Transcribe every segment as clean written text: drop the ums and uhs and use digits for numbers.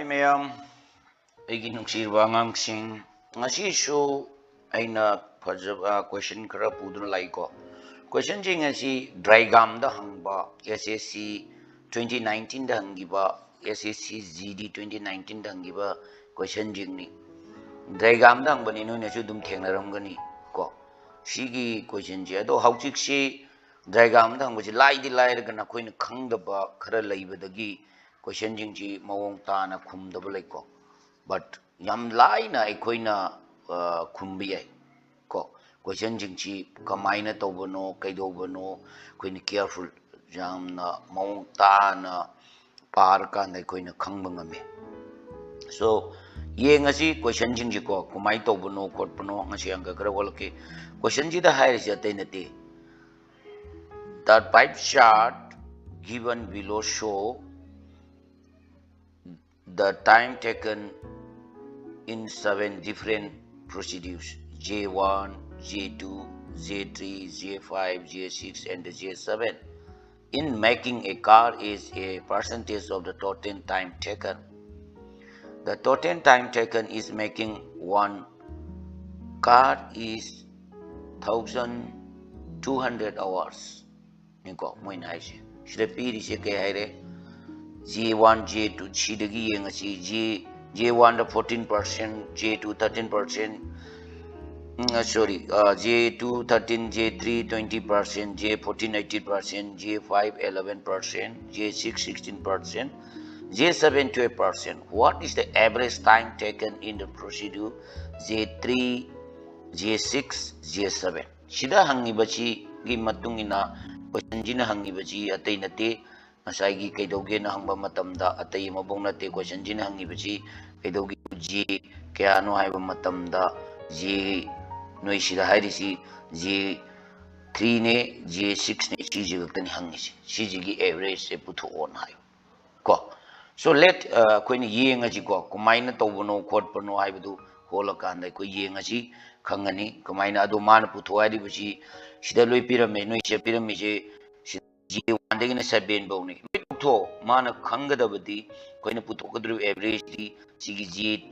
Ma'am ꯑꯩꯒꯤ ꯅꯨꯡꯁꯤꯔꯕ ꯑꯉꯥꯡꯁꯤꯡ ꯉꯁꯤꯁꯨ ꯑꯩꯅ ꯐꯖꯕ ꯀ꯭ꯋꯦꯁꯟ ꯈꯔ ꯄꯨꯗꯨꯅ ꯂꯥꯛꯏꯀꯣ ꯀ꯭ꯋꯦꯁꯟꯁꯤꯡ ꯑꯁꯤ ꯗ꯭ꯔꯥꯏꯒ꯭ꯔꯥꯝꯗ ꯍꯪꯕ SSC 2019 ꯗ ꯍꯪꯈꯤꯕ SSC GD 2019 ꯗ ꯍꯪꯈꯤꯕ ꯀ꯭ꯋꯦꯁꯟꯁꯤꯡꯅꯤ ꯗ꯭ꯔꯥꯏꯒ꯭ꯔꯥꯝꯗ ꯍꯪꯕꯅꯤ ꯅꯣꯏꯅꯁꯨ ꯑꯗꯨꯝ ꯊꯦꯡꯅꯔꯝꯒꯅꯤ ꯀꯣ ꯁꯤꯒꯤ ꯀ꯭ꯋꯦꯁꯟꯁꯦ ꯑꯗꯣ ꯍꯧꯖꯤꯛꯁꯤ ꯗ꯭ꯔꯥꯏꯒ꯭ꯔꯥꯝꯗ ꯍꯪꯕꯁꯤ ꯂꯥꯏꯗꯤ ꯂꯥꯏꯔꯒ ꯅꯈꯣꯏꯅ ꯈꯪꯗꯕ ꯈꯔ ꯂꯩꯕꯗꯒꯤ ꯀ꯭ꯋꯦꯁꯟꯁꯤꯡꯁꯤ ꯃꯑꯣꯡ ꯇꯥꯅ ꯈꯨꯝꯗꯕ ꯂꯩꯀꯣ but yam laina aikoina khumbi ai ko question jingchi kamaina tobano kaidobano koina careful jamna maung ta na par ka na koina khangba ngame so ye ngasi question jingji ko kumai tobano kotpano ngasi anga kara walke question ji da hair si atai nati the pipe chart given below show the time taken in 7 different procedures J1, J2, J3, J5, J6 and J7 in making a car is a percentage of the total time taken. The total time taken is making one car is 1200 hours. Niko moin haise shida piri se ke haire J1 J2 chidagi yengasi J1 14%, J2 13%, sorry, J2 13, J3 20%, J14 80%, J5 11%, J6 16%, J7 12%. What is the average time taken in the procedure J3, J6, J7? Shida hangi bachi gi matungina question jina hangi bachi atai nate Masagi kaidoge na hangba matamda atay mabong nate question jina hangi bachi kaidoge J kaya ano haiba matamda J noi sida hairisi J3 ne J6 ne chiji gakani hangi si chiji average se putho on hayo ko so let koina yenga ji ko kumaina tawbano khotpano haibadu hola kanda ko yenga ji khangani kumaina adu man putho hairi bachi sida loi pirame noi se pirame je J1 dagina 7 bawni mitho mana khangadabadi koina puthokadru average di sigi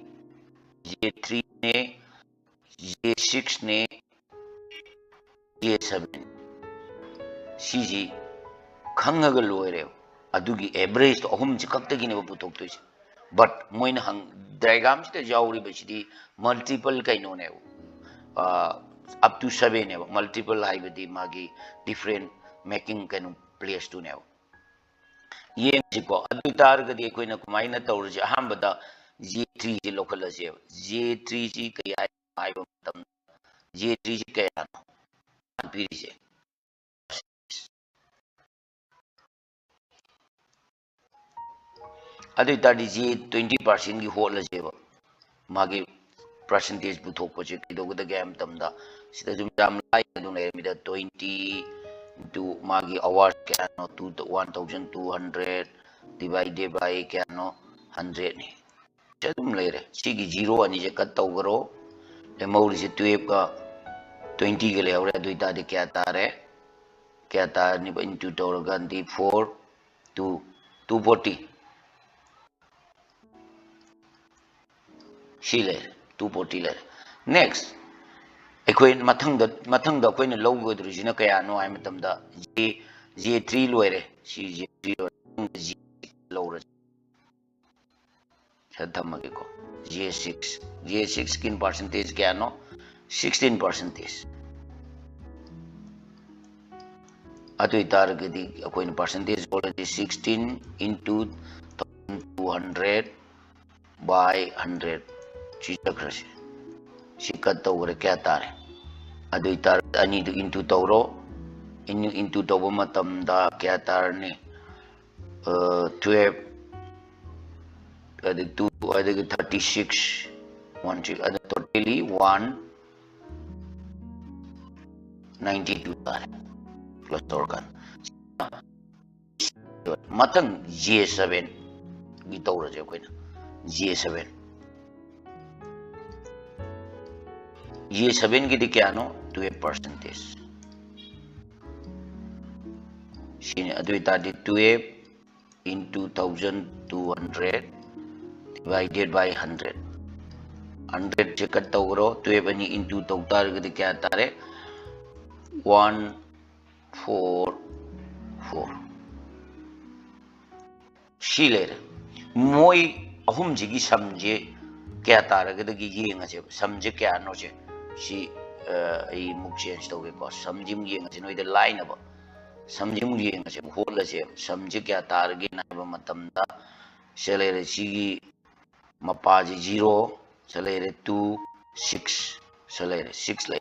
J3 ne J6 ne J7 sigi khangaga loire adugi average to ahum ji kaktagi ne puthoktois but moina hang diagram sita jawri bachidi multiple kaino ne up to 7 ne multiple haibadi magi different making kaino place to now yengiko adu targadi koina kumaina tawrji ahambada J3 ji local ase J3 ji kaya haiba matam J3 ji kaya no pirise adu tadi J 20% gi hol ase ba magi percentage puthokpa je kidogda game tamda sida jum jam lai adu ne mida 20 into magi hours kano 1200 divided by kano 100 ni chadum lere sigi 0 ani je kat tawgaro lemawri se 12 ka 20 ke le aure adu ita de kya tar ni into tawragandi 4 to 240 shile 240 le next ekoi mathangda koina lowgodrujina kaya no ai matamda J3 loire si J3 lowra sadhamage ko J6 kin percentage kaya no 16% atu itargadi koina percentage already 16 into 200 by 100 chichakrasi sikat tawre kya tare adu itar ani du into tawro into tawa matamda kya tarne 12 adu 2 adu 36 1 adu totally 192 tare plus organ matang J7 gi tawra je koina J7 J7 की दी क्या no 12% shine adu ita di 12 into 1200 divided by 100. 100 से cut तौरो 12 अनि into तौतार गदि क्या तारे 144 शीलेर मोई अहुम जिगी समझे क्या तारे गदि ये ngase समझे क्या नोचे शी आई मुक चेंज तौगे को समझिम ये ngase नोइदे लाइन अब समझिम ये ngase होल से समझे क्या तारगे ना मतमदा शीलेर सी मपाजी 0 Salary 2, 6, salary 6 like.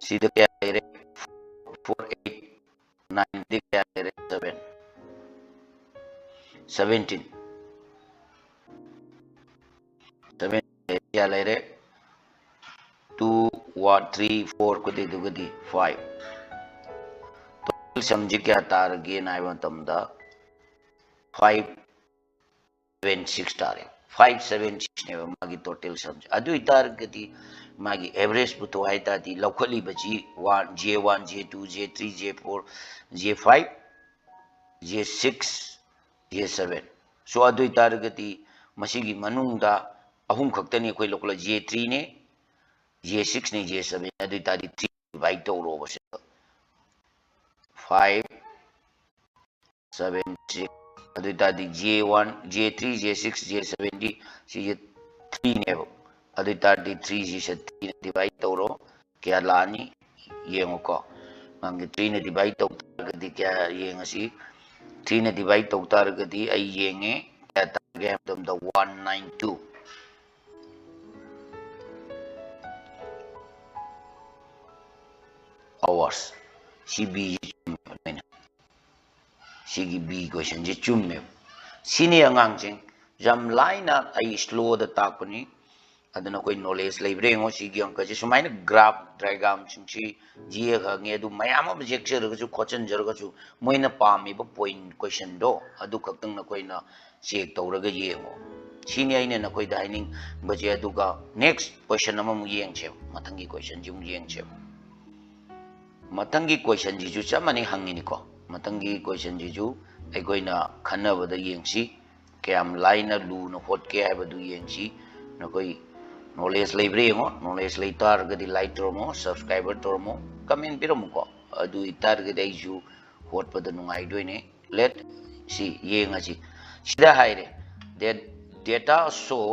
See the carry 4, 8, 9, the carry 7, 17. 7 carry 2, 1, 3, 4 को दे दोगे 5. तो समझे क्या तार गेन आए मतलब 5, 7, 6 तारे 5, 7, 6 ने मागी टोटल समझ अदु इतार गति मागी एवरेज पुतो आय ताती लखली बची 1 J1 J2 J3 J4 J5 J6 J7 सो अदु इतार गति मसीगी मनुंगदा अहुम खक्तनी कोई लोकल J3 ने J6 ने J7 अदु इतारी 3 डिवाइड तौरो बसे 5 7 6 अदु तादी J1 J3 J6 J7 दी सी 3 ने अदु तादी 3 जी से 3 डिवाइड तौरो क्या लानी ये को मांगे 3 ने डिवाइड तौर गदी क्या ये ngasi 3 ने डिवाइड तौर गदी आई ये nge क्या तागे हम द 192 hours CB सिगी बी क्वेश्चन जे चुम्मे सिनी अंगांग चिंग जम लाइना आई स्लो द ताकनी अदना कोई नॉलेज लेब्रे ngo सिगी अंक जे सुमाइन ग्राफ डायग्राम चिंची जिए खंगे दु मयाम अब जेक्चर गजु क्वेश्चन जर गजु मोइना पामी ब पॉइंट क्वेश्चन दो अदु खक्तंग न कोइना चेक तौरग येंगो सिनी आइने न कोइ डाइनिंग बजे अदुगा नेक्स्ट क्वेश्चन अमम येंगछे मथंगी क्वेश्चन जिम येंगछे मथंगी क्वेश्चन जिजु चमनी हंगिनी को मतंगी क्वेश्चन जिजु अखोइना खन्नबद येंगसी क्याम लाइना लूना होटके हाबदु येंगसी नकोई नॉलेज लेब्रे ngo नॉलेज लेतार गदि लाइक तोरमो सब्सक्राइबर तोरमो कमेंट पिरमुको अदु इतार गदि आइजु होटपद नुंगाइ दोइने लेट सी येंगसी सिदा हाइरे that data show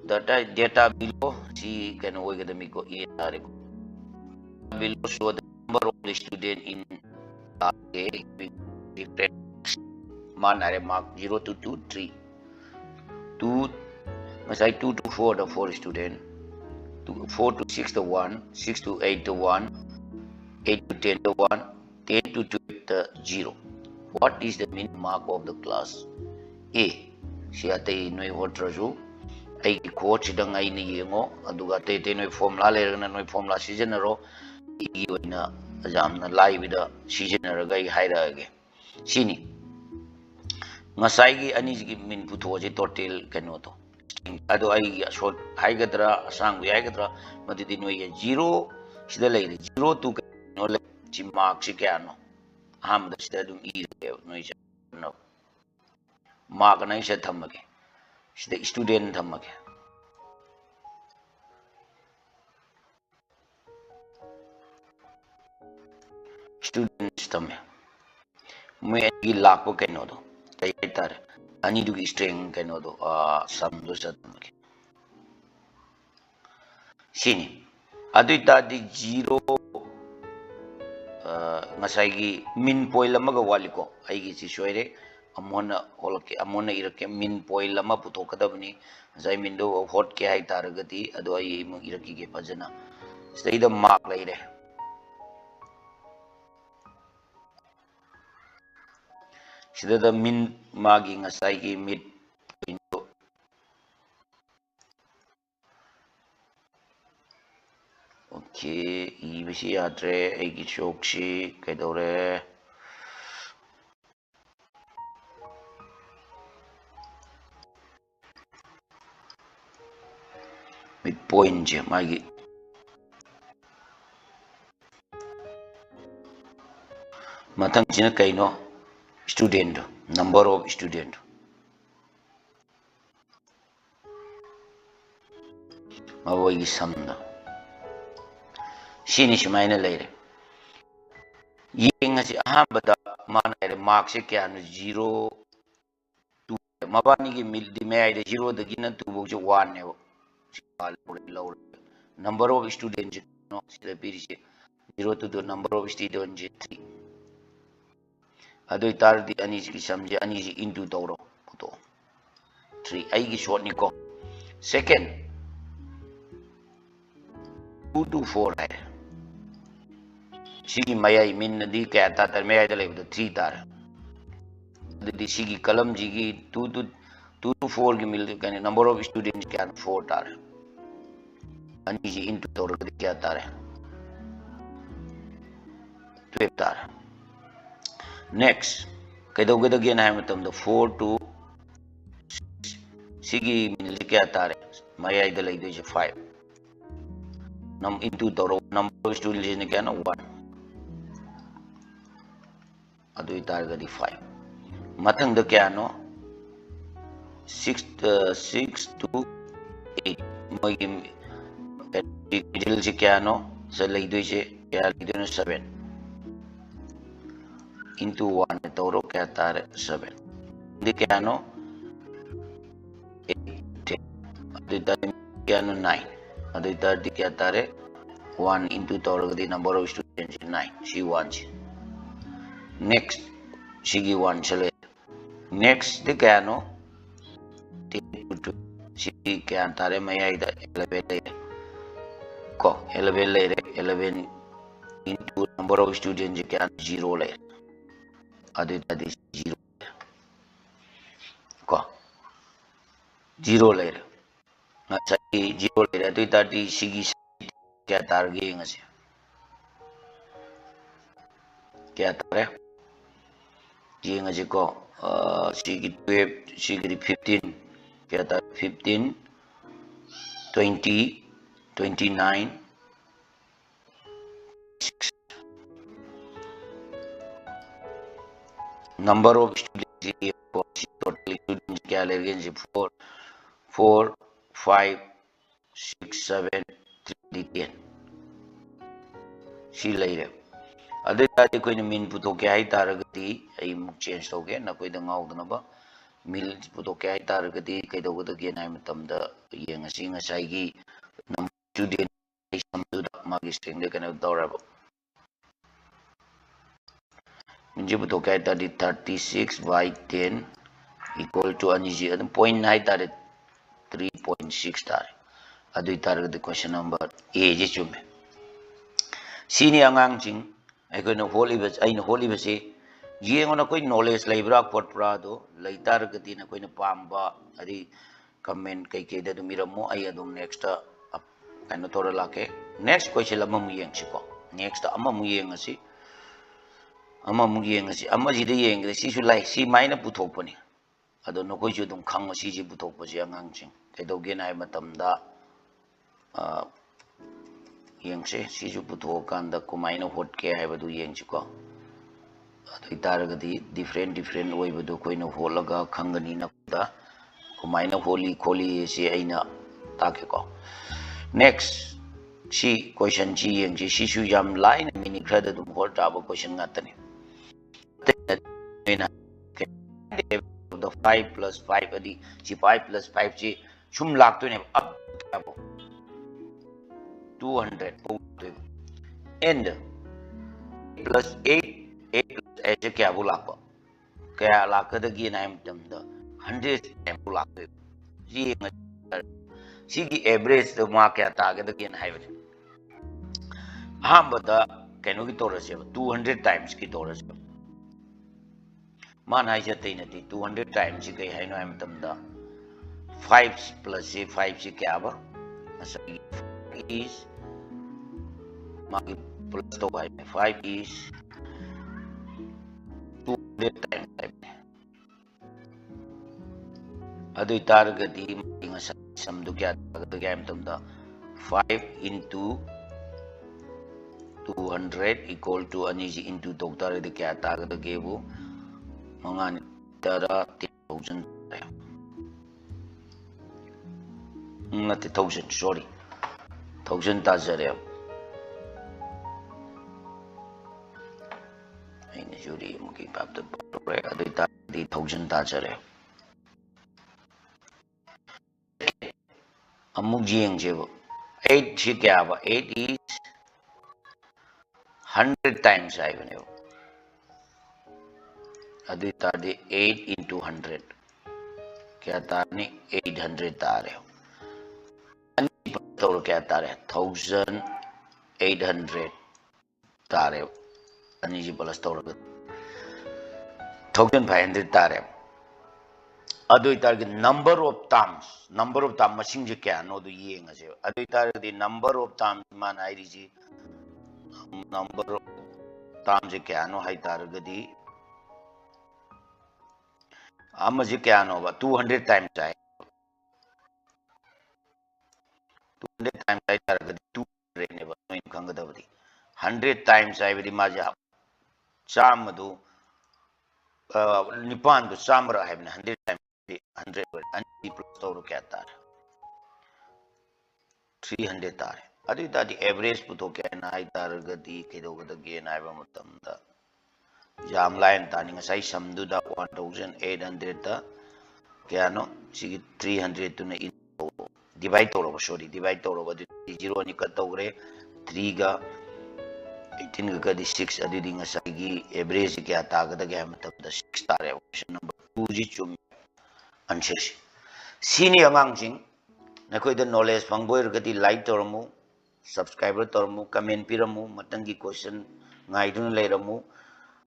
data below सी कैन ओगदमिको ये तारे below show the number of student in मान आरे mark 0 to 2 3 2 masai 2 to 4 the 4 student 4 to 6 the 1 6 to 8 the 1 8 to 10 the 1 10 to 12 the 0 what is the mean mark of the class A siate noi hotrazu ai coach dang ai ni yengo aduga te noi formula le na noi formula seasonero i oina jamna live da seasonero gai haira ge sini ngasai gi ani gi min putho je total kano to ado ai short hai gadra asang wi hai gadra madidi noi ye 0 sida lai 0 to no le chi mark si kya no ham da sida dum i noi no mark nai se thamage sida student thamage students thamme मैं की लाख को कहनो दो कई तार अनि दुगी string कहनो दो सम दो सतमके सिनी अदुइता दि 0 ngasai min point lama ga waliko ai gi si soire amona holke amona irake min point lama putokadabni zai min do hot ke ai taragati ado ai mu iraki ge pajana sai da mark laire sida da min magi ngasai gi mid point okay I bisi yadre ai gi chokshi kaidore mid point je magi matang sina kaino student, number of student. Mawagi samda. Sini shumaina leire. Yenga si ahambada mana ere mark se kya no 0 2 mabani ki mil di me ide 0 da gina 2 bo 1 ne bo. Number of students no sila piri se 0 to the number of students 3. Adoi tar di ani ki samje ani ji into toro puto 3 ai ki short ni ko. Second 2 to 4 hai. Sigi mayai min nadi kya ta tar mayai da level 3 tar. The sigi kalam jigi 2 to 4 ki mil ka number of students kya 4 tar. Ani ji into toro ka kya tar hai 12 tar. Next kaido gada again hai matam the 4 to sigi mil kya tar mayai da level 5. Num into toro number of students ne kya na 1. Adu itar gadi 5. Mathang da kya no 6 to 8. Mogi middle se kya no sa leidoi se kya leidoi no 7 into 1 toro kya tar 7. De kya no 8. Adu itar kya no 9. Adu itar di kya tar 1 into toro gadi number of students 9. She 1. Next sigi 1 chale. Next the kano 10 to 2 sigi kya tare mayai da 11 ko 11 11 into number of students kya 0 le adu tadi 0 ko 0 le na sai 0 le adu tadi sigi kya tar ge ngase kya tare ye ngase ko sigi 12 sigi 15 kya tar 15 20 29 6. Number of students total students kya legen 4 4 5 6 7 3 10 si leire adu tadi koi ne min puto kya hai taragati ai muk change to ge na koi da ngau da ba mil puto kya hai taragati kai do da ge na matam da yeng asing asai gi number student sam du da ma gi string de kana dora ba minje puto kya hai tadi 36 by 10 equal to ani ji adu point hai tare 3.6 tare adu taragati question number a ji chume sini angang jing ai ko no holy bas ai no holy bas ye ngona koi knowledge laibra pot pra do laitar gati na koi na pamba adi comment kai ke da miramo ai adum next kind of tora lake next question lama mu yeng chi ko next ama mu yeng asi ama ji de yeng si su lai si mai na puthok pani ado no koi ju dum khang si ji puthok pa ji angang jing kai do ge nai matam da yeng se si ju puthok kan da kumaina hot ke hai badu yeng chi ko adu taragadi different oi badu koi na holaga khangani na da kumaina holi kholi se aina take ko next si question ji yeng ji si su jam line mini khada dum hol ta ba question ngatani the 5 plus 5 adi si 5 plus 5 ji sum lak to ne up 200 and plus 8 plus ऐसे क्या बोला आपको क्या lakh the गी नाइम तम the 100 M बोला के जी सी की एवरेज द मा क्या तागे द गी नाइ बने हां बदा कैनो की तोरस है 200 टाइम्स की तोरस मान हाई जते नती 200 टाइम्स की है नो एम तम द 5 plus 5 से क्या बा असली is मागी plus तो भाई 5 is 200 times adu targati inga sam du kya target game tum da 5 into 200 equal to ani ji into doctor de kya target ge bu Mangani tara 10,000 not 1,000 sorry 1,000 tazare in jury muki pap the adita 1,000 tazare amuk jing jebo 8 shi kya ba 8 is 100 times I bane adita 8 into 100 kya tarni 800 tare तो क्या तारे 1,800 तारे अनिजी plus तो 1,500 तारे अदुई तार के number of times machine जे क्या no दु ये ngase अदुई तार के नंबर ऑफ टाइम्स मान आई जी नंबर ऑफ टाइम्स जे क्या नो हाई तार के दी हम जे क्या नो बा 200 टाइम्स आए 200 times I target 200 never no in Kangadavadi 100 times I very much Chamadu Nipan to Samra have 100 times 100 and people store Katar 300 tar. Adi that the average puto can I target the Kido again I am the Jam line turning aside some do that 1,800 Kiano, she 300 to divide over sorry divide over the 0 ni katore 3 ga 18 ga di 6 adiding asagi average kya taga da gam tab da 6 tare option number 2 ji chum answer sini amang jing na koi da knowledge pangboy ga di like tormu subscriber tormu comment piramu matangi question ngai dun le ramu